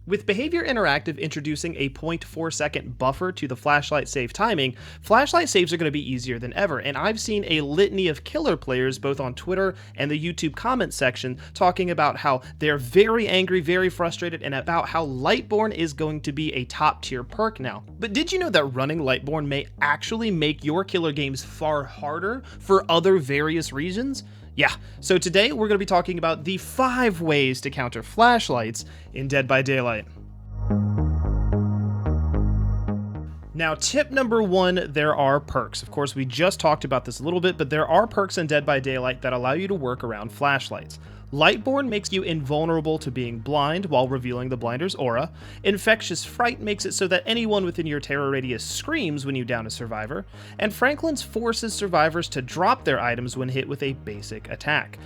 With Behavior Interactive introducing a 0.4-second buffer to the flashlight save timing, flashlight saves are going to be easier than ever, and I've seen a litany of killer players both on Twitter and the YouTube comments section talking about how they're very angry, very frustrated, and about how Lightborn is going to be a top tier perk now. But did you know that running Lightborn may actually make your killer games far harder for other various reasons? Yeah, so today we're going to be talking about the 5 ways to counter flashlights in Dead by Daylight. Now, tip number 1, there are perks. Of course, we just talked about this a little bit, but there are perks in Dead by Daylight that allow you to work around flashlights. Lightborn makes you invulnerable to being blind while revealing the blinder's aura. Infectious Fright makes it so that anyone within your terror radius screams when you down a survivor. And Franklin's forces survivors to drop their items when hit with a basic attack.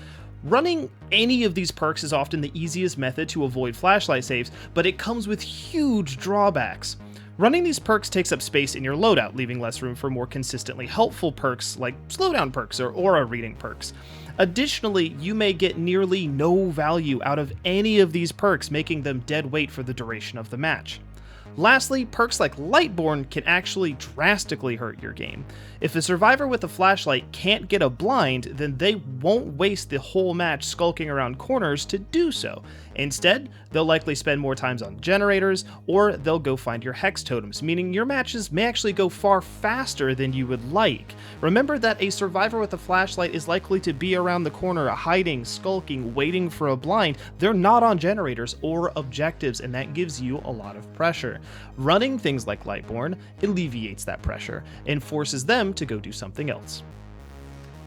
Running any of these perks is often the easiest method to avoid flashlight saves, but it comes with huge drawbacks. Running these perks takes up space in your loadout, leaving less room for more consistently helpful perks like slowdown perks or aura reading perks. Additionally, you may get nearly no value out of any of these perks, making them dead weight for the duration of the match. Lastly, perks like Lightborn can actually drastically hurt your game. If a survivor with a flashlight can't get a blind, then they won't waste the whole match skulking around corners to do so. Instead, they'll likely spend more time on generators, or they'll go find your hex totems, meaning your matches may actually go far faster than you would like. Remember that a survivor with a flashlight is likely to be around the corner, hiding, skulking, waiting for a blind. They're not on generators or objectives, and that gives you a lot of pressure. Running things like Lightborn alleviates that pressure and forces them to go do something else.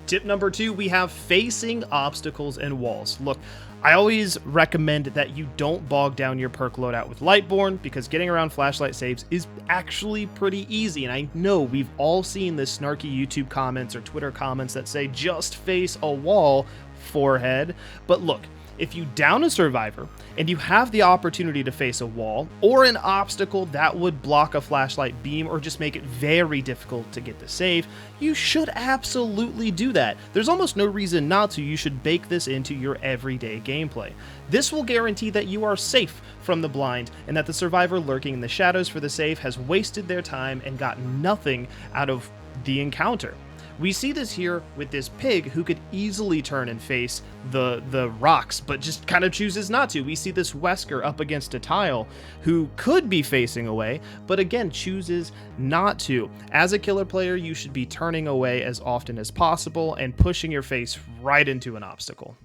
Tip number 2, we have facing obstacles and walls. Look, I always recommend that you don't bog down your perk loadout with Lightborn because getting around flashlight saves is actually pretty easy. And I know we've all seen this snarky YouTube comments or Twitter comments that say just face a wall, forehead. But look, if you down a survivor and you have the opportunity to face a wall or an obstacle that would block a flashlight beam or just make it very difficult to get the save, you should absolutely do that. There's almost no reason not to. You should bake this into your everyday gameplay. This will guarantee that you are safe from the blind and that the survivor lurking in the shadows for the save has wasted their time and got nothing out of the encounter. We see this here with this pig who could easily turn and face the rocks, but just kind of chooses not to. We see this Wesker up against a tile who could be facing away, but again, chooses not to. As a killer player, you should be turning away as often as possible and pushing your face right into an obstacle.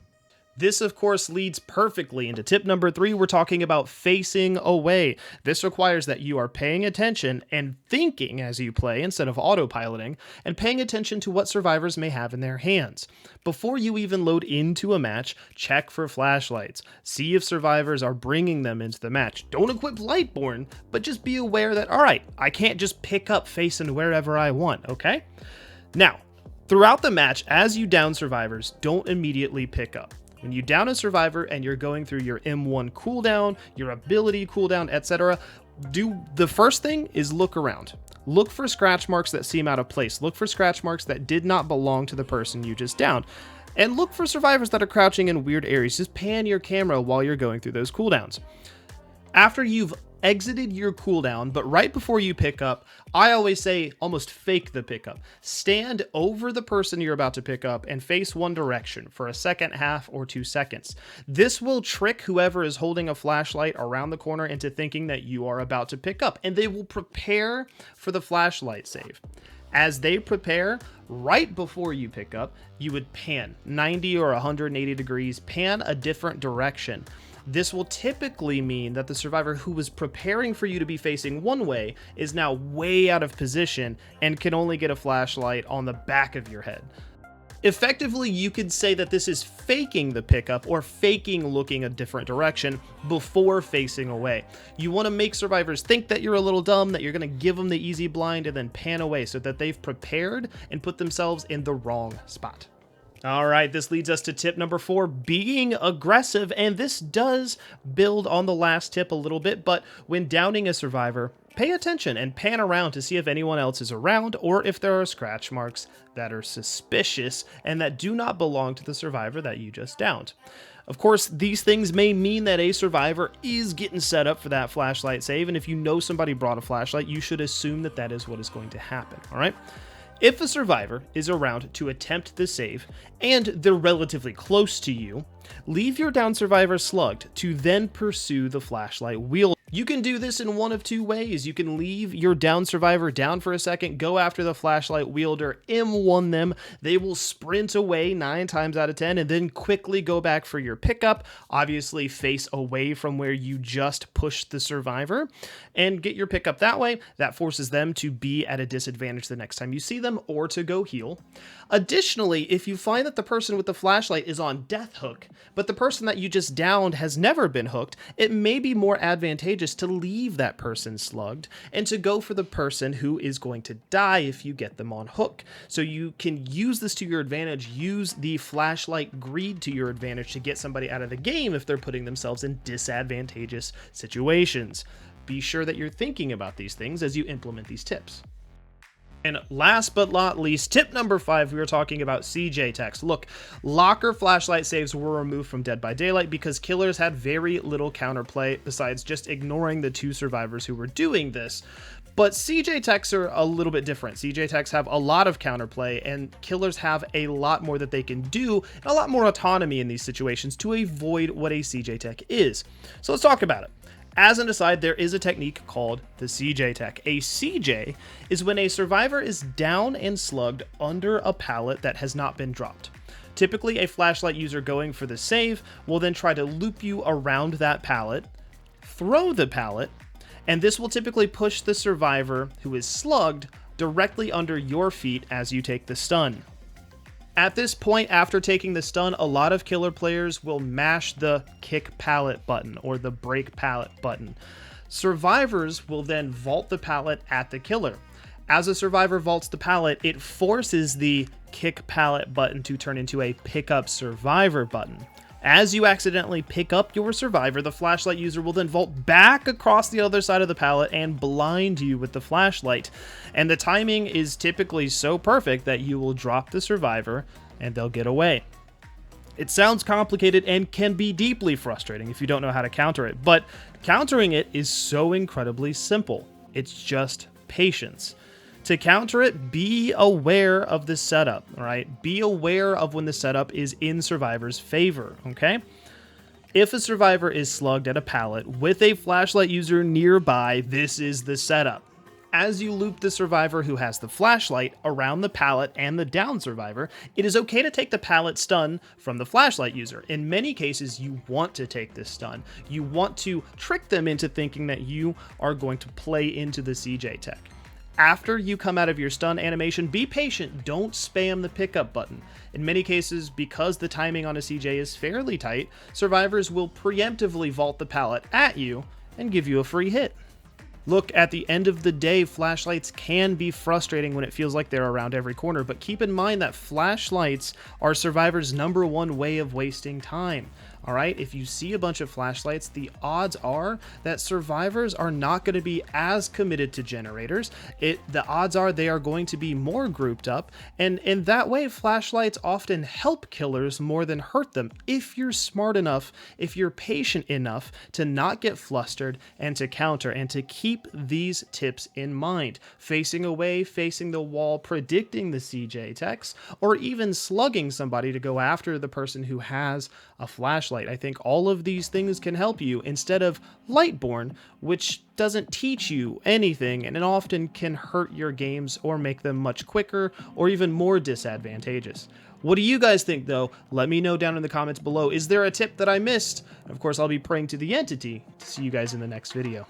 This, of course, leads perfectly into tip number 3. We're talking about facing away. This requires that you are paying attention and thinking as you play instead of autopiloting, and paying attention to what survivors may have in their hands. Before you even load into a match, check for flashlights. See if survivors are bringing them into the match. Don't equip Lightborn, but just be aware that, alright, I can't just pick up facing wherever I want, okay? Now, throughout the match, as you down survivors, don't immediately pick up. When you down a survivor and you're going through your M1 cooldown, your ability cooldown, etc., the first thing is look around. Look for scratch marks that seem out of place. Look for scratch marks that did not belong to the person you just downed. And look for survivors that are crouching in weird areas. Just pan your camera while you're going through those cooldowns. After you've exited your cooldown, but right before you pick up, I always say almost fake the pickup. Stand over the person you're about to pick up and face one direction for a second, half, or 2 seconds. This will trick whoever is holding a flashlight around the corner into thinking that you are about to pick up, and they will prepare for the flashlight save. As they prepare, right before you pick up, you would pan 90 or 180 degrees, pan a different direction. This will typically mean that the survivor who was preparing for you to be facing one way is now way out of position and can only get a flashlight on the back of your head. Effectively, you could say that this is faking the pickup or faking looking a different direction before facing away. You want to make survivors think that you're a little dumb, that you're going to give them the easy blind and then pan away so that they've prepared and put themselves in the wrong spot. All right, this leads us to tip number 4, being aggressive, and this does build on the last tip a little bit, but when downing a survivor, pay attention and pan around to see if anyone else is around or if there are scratch marks that are suspicious and that do not belong to the survivor that you just downed. Of course, these things may mean that a survivor is getting set up for that flashlight save, and if you know somebody brought a flashlight, you should assume that that is what is going to happen, all right? If a survivor is around to attempt the save, and they're relatively close to you, leave your down survivor slugged to then pursue the flashlight wielder. You can do this in one of two ways. You can leave your down survivor down for a second, go after the flashlight wielder, M1 them. They will sprint away 9 times out of 10 and then quickly go back for your pickup. Obviously face away from where you just pushed the survivor and get your pickup that way. That forces them to be at a disadvantage the next time you see them or to go heal. Additionally, if you find that the person with the flashlight is on death hook, but the person that you just downed has never been hooked, it may be more advantageous to leave that person slugged and to go for the person who is going to die if you get them on hook. So you can use this to your advantage, use the flashlight greed to your advantage to get somebody out of the game if they're putting themselves in disadvantageous situations. Be sure that you're thinking about these things as you implement these tips. And last but not least, tip number 5, we were talking about CJ techs. Look, locker flashlight saves were removed from Dead by Daylight because killers had very little counterplay besides just ignoring the 2 survivors who were doing this. But CJ techs are a little bit different. CJ techs have a lot of counterplay, and killers have a lot more that they can do, and a lot more autonomy in these situations to avoid what a CJ tech is. So let's talk about it. As an aside, there is a technique called the CJ tech. A CJ is when a survivor is down and slugged under a pallet that has not been dropped. Typically, a flashlight user going for the save will then try to loop you around that pallet, throw the pallet, and this will typically push the survivor who is slugged directly under your feet as you take the stun. At this point, after taking the stun, a lot of killer players will mash the kick pallet button or the break pallet button. Survivors will then vault the pallet at the killer. As a survivor vaults the pallet, it forces the kick pallet button to turn into a pick up survivor button. As you accidentally pick up your survivor, the flashlight user will then vault back across the other side of the pallet and blind you with the flashlight. And the timing is typically so perfect that you will drop the survivor and they'll get away. It sounds complicated and can be deeply frustrating if you don't know how to counter it, but countering it is so incredibly simple. It's just patience. To counter it, be aware of the setup, all right? Be aware of when the setup is in survivor's favor, okay? If a survivor is slugged at a pallet with a flashlight user nearby, this is the setup. As you loop the survivor who has the flashlight around the pallet and the down survivor, it is okay to take the pallet stun from the flashlight user. In many cases, you want to take this stun. You want to trick them into thinking that you are going to play into the CJ tech. After you come out of your stun animation, be patient, don't spam the pickup button. In many cases, because the timing on a CJ is fairly tight, survivors will preemptively vault the pallet at you and give you a free hit. Look, at the end of the day, flashlights can be frustrating when it feels like they're around every corner, but keep in mind that flashlights are survivors' #1 way of wasting time. All right, if you see a bunch of flashlights, the odds are that survivors are not going to be as committed to generators. The odds are they are going to be more grouped up, and in that way, flashlights often help killers more than hurt them if you're smart enough, if you're patient enough to not get flustered and to counter and to keep these tips in mind. Facing away, facing the wall, predicting the CJ techs, or even slugging somebody to go after the person who has a flashlight. I think all of these things can help you instead of Lightborn, which doesn't teach you anything and it often can hurt your games or make them much quicker or even more disadvantageous. What do you guys think though? Let me know down in the comments below. Is there a tip that I missed? Of course, I'll be praying to the entity to see you guys in the next video.